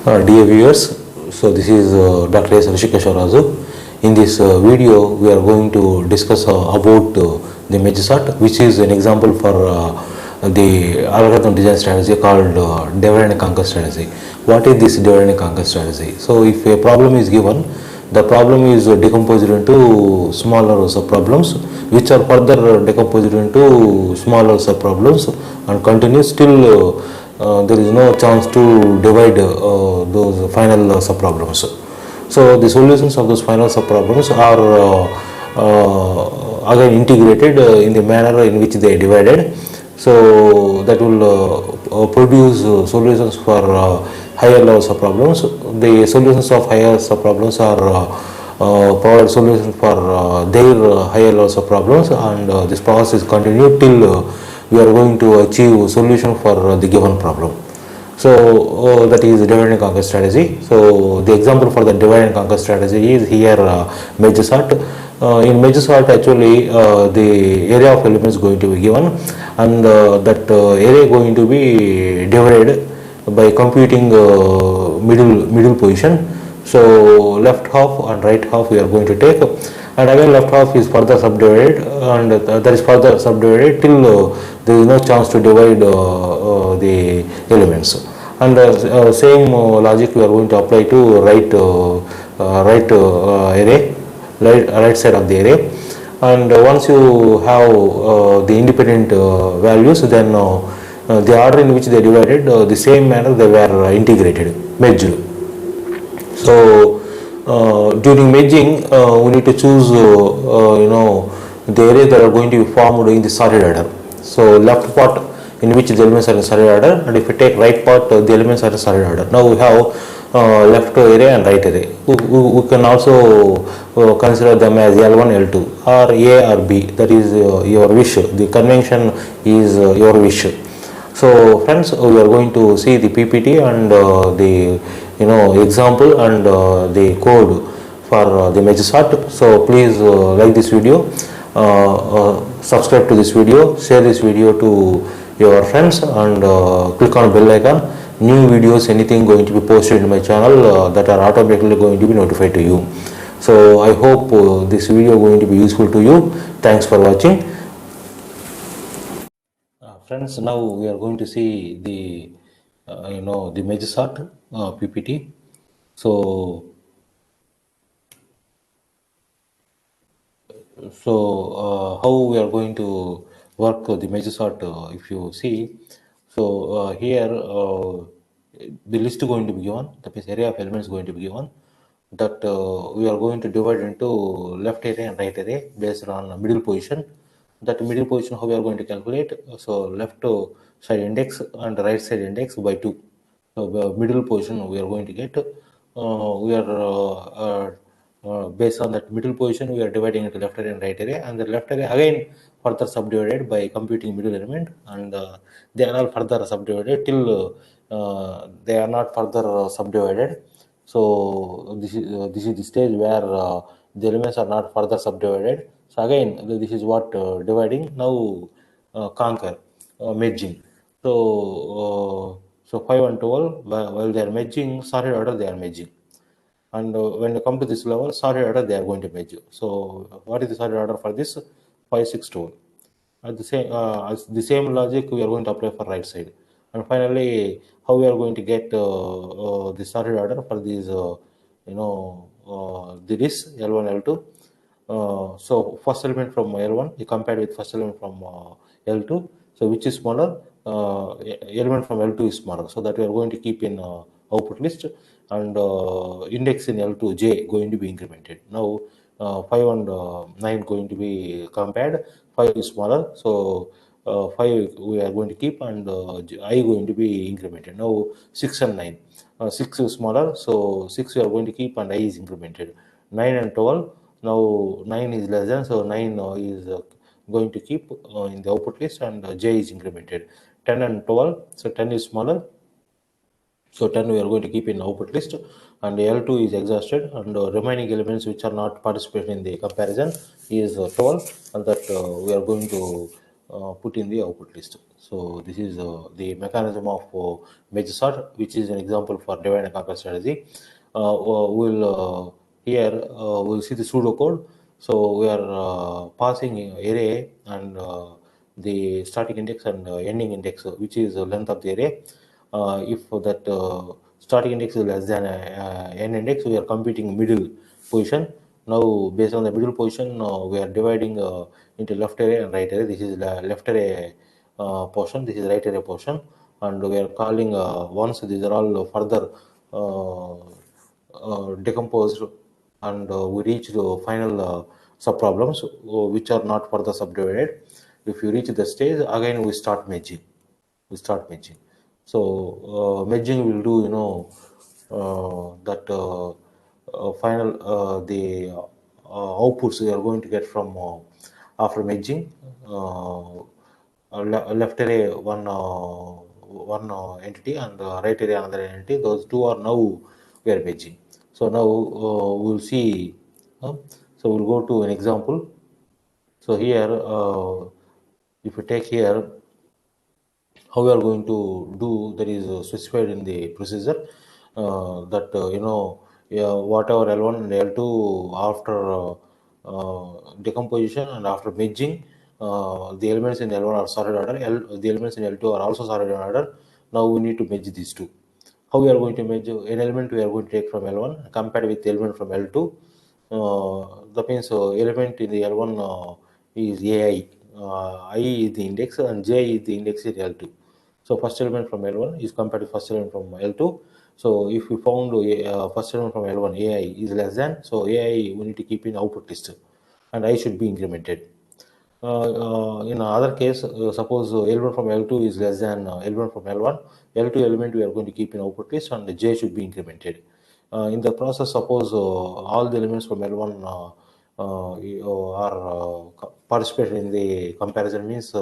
Dear viewers, so this is Dr. S. Rishikeshwar Raju. In this video, we are going to discuss about the MedJSAT, which is an example for the algorithm design strategy called divide and conquer strategy. What is this divide and conquer strategy? So, if a problem is given, the problem is decomposed into smaller sub-problems, which are further decomposed into smaller sub-problems and continues till there is no chance to divide those final subproblems. So the solutions of those final subproblems are again integrated in the manner in which they are divided. So that will produce solutions for higher level subproblems. The solutions of higher subproblems are provide solutions for their higher level subproblems, and this process is continued till we are going to achieve solution for the given problem. So that is the divide and conquer strategy. So the example for the divide and conquer strategy is here MedJSAT. In MedJSAT, actually the area of elements going to be given, and that area going to be divided by computing middle position. So left half and right half we are going to take, and again left half is further subdivided, and that is further subdivided till there is no chance to divide the elements. And same logic we are going to apply to right array, right side of the array. And once you have the independent values, then the order in which they divided, the same manner they were integrated, merged. So during merging, we need to choose the areas that are going to be formed in the sorted order. So left part in which the elements are in sorted order, and if you take right part, the elements are in sorted order. Now we have left array and right array. We can also consider them as L1, L2 or A or B. That is your wish. The convention is your wish. So friends, we are going to see the PPT and the example and the code for the MedJSAT. So please like this video, subscribe to this video, share this video to your friends, and click on bell icon. New videos, anything going to be posted in my channel that are automatically going to be notified to you. So I hope this video going to be useful to you. Thanks for watching. Friends, now we are going to see the the MedJSAT PPT. So how we are going to work the MedJSAT, if you see. So here the list going to be given, that means area of elements going to be given, that we are going to divide into left array and right array based on middle position. That middle position, how we are going to calculate? So left side index and right side index by 2. So the middle position we are going to get. We are based on that middle position, we are dividing into left array and right array, and the left array again further subdivided by computing middle element, and they are all further subdivided till they are not further subdivided. So this is the stage where the elements are not further subdivided. So again, this is what dividing. Now conquer, merging. So 5 and 12, while they are merging, sorted order they are merging. And when you come to this level, sorted order they are going to merge. So what is the sorted order for this? 5, 6, 12. At the same logic we are going to apply for right side. And finally, how we are going to get the sorted order for these this L1, L2. So first element from L1 you compared with first element from L2. So which is smaller? Element from L2 is smaller. So that we are going to keep in output list, and index in L2 J going to be incremented. Now 5 and 9 going to be compared. 5 is smaller, so 5 we are going to keep, and I going to be incremented. Now 6 and 9. 6 is smaller, so 6 we are going to keep, and I is incremented. 9 and 12. Now 9 is less than, so 9 is going to keep in the output list, and J is incremented. 10 and 12. So 10 is smaller, so 10 we are going to keep in output list, and L2 is exhausted, and remaining elements which are not participating in the comparison is 12, and that we are going to put in the output list. So this is the mechanism of merge sort, which is an example for divide and conquer strategy. We'll here we'll see the pseudocode. So we are passing array and the starting index and ending index, which is the length of the array. If that starting index is less than n index, we are computing middle position. Now, based on the middle position, we are dividing into left array and right array. This is the left array portion. This is right array portion, and we are calling once these are all further decomposed, and we reach the final subproblems which are not further subdivided. If you reach the stage, again we start merging. So merging will do, that final the outputs we are going to get from after merging. Left array one entity and right array another entity. Those two are now we are merging. So now we'll see. So we'll go to an example. So here, if you take here, how we are going to do, that is specified in the procedure, that yeah, whatever L1 and L2 after decomposition and after merging, the elements in L1 are sorted order, the elements in L2 are also sorted in order. Now we need to merge these two. How we are going to merge an element we are going to take from L1 compared with the element from L2. That means element in the L1 is AI. I is the index and J is the index in L2. So first element from L1 is compared to first element from L2. So if we found first element from L1 AI is less than, so AI we need to keep in output list, and I should be incremented. In other case, suppose L1 from L2 is less than L1 from L1, L2 element we are going to keep in output list, and J should be incremented. In the process, suppose all the elements from L1 are participated in the comparison, means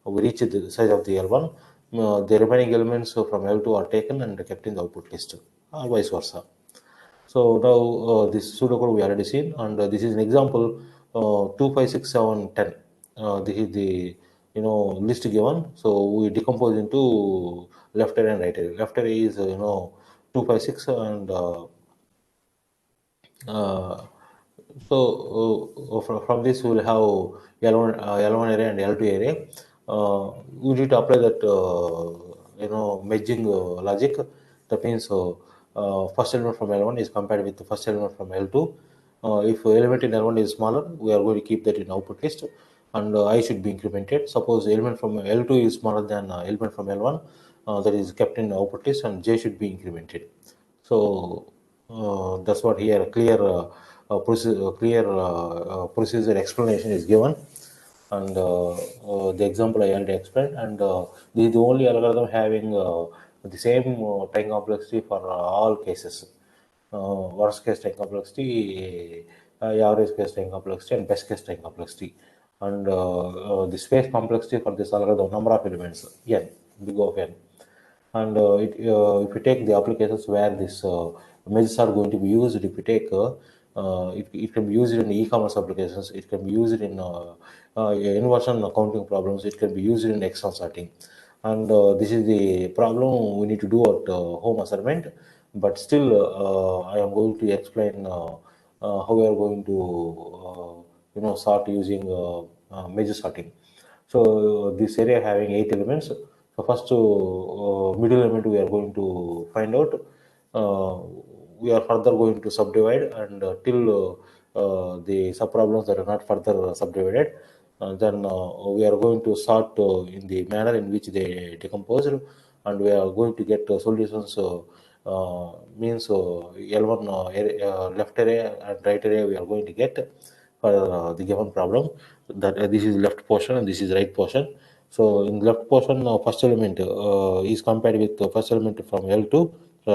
we reach the size of the L1, the remaining elements from L2 are taken and kept in the output list, or vice versa. So now this pseudocode we already seen, and this is an example 2, 5, 6, 7, 10. This is the list given. So we decompose into left array and right array. Left array is 2, 5, 6, and uh, so from this we will have L1 array and L2 array. We need to apply that merging logic. That means first element from L1 is compared with the first element from L2. If element in L1 is smaller, we are going to keep that in output list, and I should be incremented. Suppose element from L2 is smaller than element from L1, that is kept in output list, and J should be incremented. So that's what here clear procedure explanation is given, and the example I already explained, and this is the only algorithm having the same time complexity for all cases. Worst case time complexity, average case time complexity, and best case time complexity, and the space complexity for this algorithm, number of elements n, big of n. And if you take the applications where this measures are going to be used, if you take it can be used in e-commerce applications, it can be used in inversion accounting problems, it can be used in external sorting, and this is the problem we need to do at home assignment. But still I am going to explain how we are going to sort using measure sorting. So this area having 8 elements. So first middle element we are going to find out. Uh, we are further going to subdivide, and till the subproblems that are not further subdivided. Then we are going to sort in the manner in which they decomposed, and we are going to get solutions. Means L1 left array and right array we are going to get for the given problem. That this is left portion and this is right portion. So in left portion, first element is compared with the first element from L2,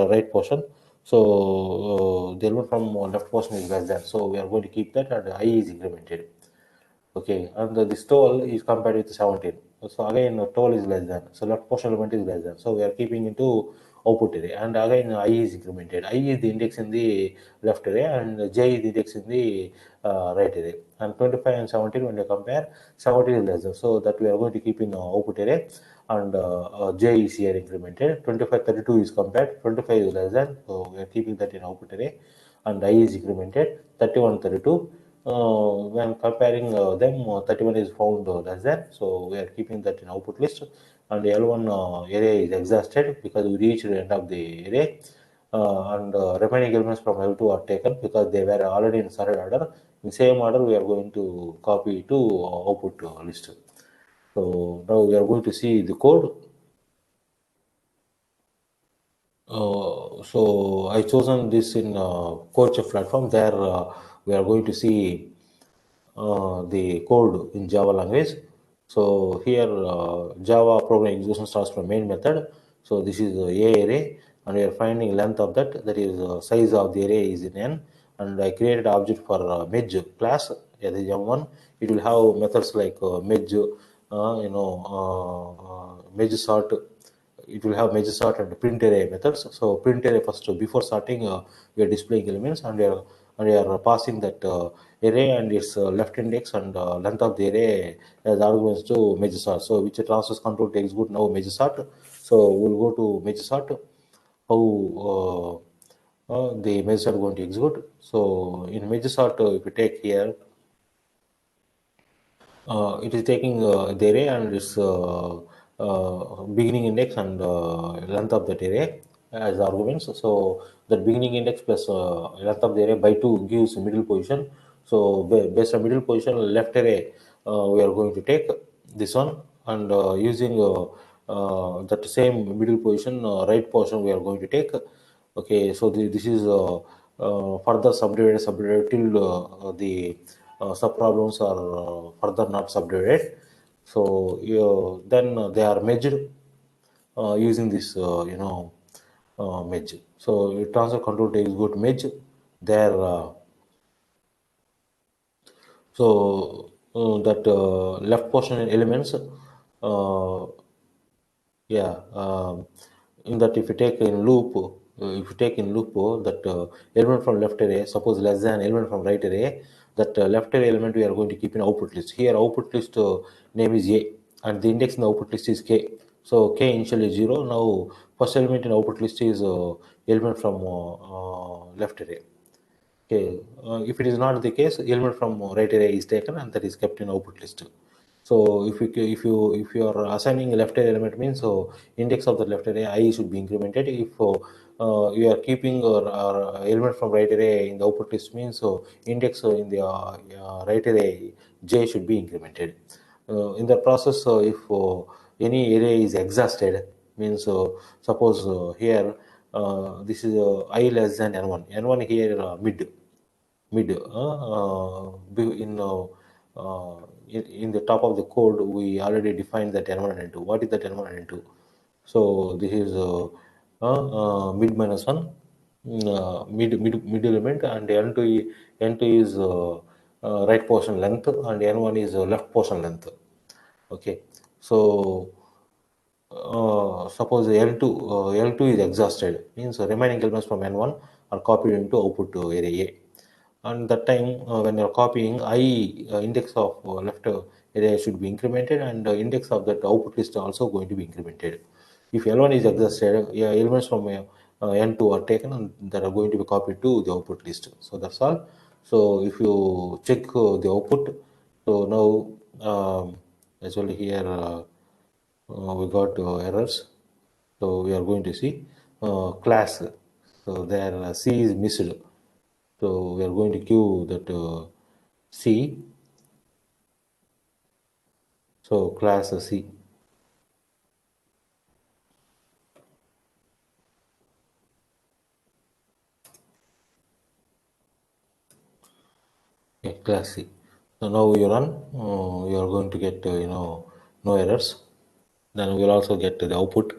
right portion. So the element from left portion is less than. So we are going to keep that, and I is incremented. Okay, and this total is compared with 17. So again, total is less than. So left portion element is less than. So we are keeping into output array, and again I is incremented. I is the index in the left array and j is the index in the right array. And 25 and 17, when you compare, 17 is lesser, so that we are going to keep in output array, and j is here incremented. 25 32 is compared, 25 is less than, so we are keeping that in output array, and I is incremented. 31 32, when comparing them, 31 is found less than, so we are keeping that in output list, and L1 array is exhausted because we reached the end of the array, and remaining elements from L2 are taken because they were already in sorted order. In same order, we are going to copy to output list. So now we are going to see the code. So I chosen this in CodeChef platform. There we are going to see the code in Java language. So here Java program execution starts from main method. So this is a array, and we are finding length of that. That is size of the array is in n. And I created object for Medj class. That is M1. It will have methods like Medj, Medj sort. It will have major sort and print array methods. So print array first, before sorting, we are displaying elements, and we are passing that array and its left index and length of the array as arguments to major sort. So which transfers control to execute now major sort. So we'll go to major sort. How the major sort going to execute. So in major sort, if you take here, it is taking the array and its beginning index and length of that array as arguments. So that beginning index plus length of the array by 2 gives middle position. So based on middle position, left array, we are going to take this one, and using that same middle position, right portion we are going to take. Okay, so this is further subdivided till the sub problems are further not subdivided. So then they are measured using this merge. So transfer control takes good merge there. That left portion elements, yeah, in that if you take in loop, that element from left array, suppose less than element from right array, that left array element we are going to keep in output list. Here output list name is A, and the index in the output list is K. So K initially is 0. Now first element in output list is element from left array. Okay, if it is not the case, element from right array is taken and that is kept in output list. So if you are assigning a left array element, means so index of the left array I should be incremented. If you are keeping or element from right array in the output list, means so index in the right array j should be incremented. In the process, if any array is exhausted, means suppose here this is I less than n1. N1 here mid in the top of the code we already defined that n1 and n2. What is that n1 and n2? So this is mid minus 1, mid element, and n2 is right portion length, and n1 is left portion length. Okay, so suppose L2 is exhausted, means remaining elements from N1 are copied into output array A. And that time when you are copying, I index of left array should be incremented, and index of that output list also going to be incremented. If L1 is exhausted, yeah, elements from N2 are taken and that are going to be copied to the output list. So that's all. So if you check the output, so now actually here we got errors. So we are going to see class. So there C is missed. So we are going to queue that C. So class C. Okay, class C. So now you run, you are going to get no errors. Then we will also get the output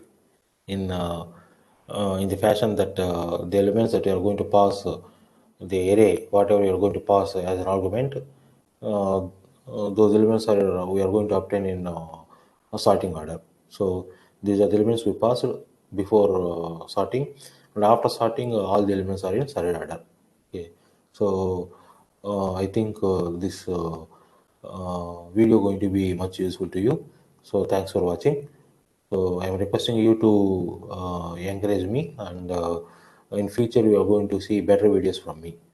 in the fashion that the elements that you are going to pass the array, whatever you are going to pass as an argument, those elements are we are going to obtain in a sorting order. So these are the elements we passed. before sorting, and after sorting all the elements are in sorted order. Okay, so I think this video going to be much useful to you. So thanks for watching. So I am requesting you to encourage me, and in future we are going to see better videos from me.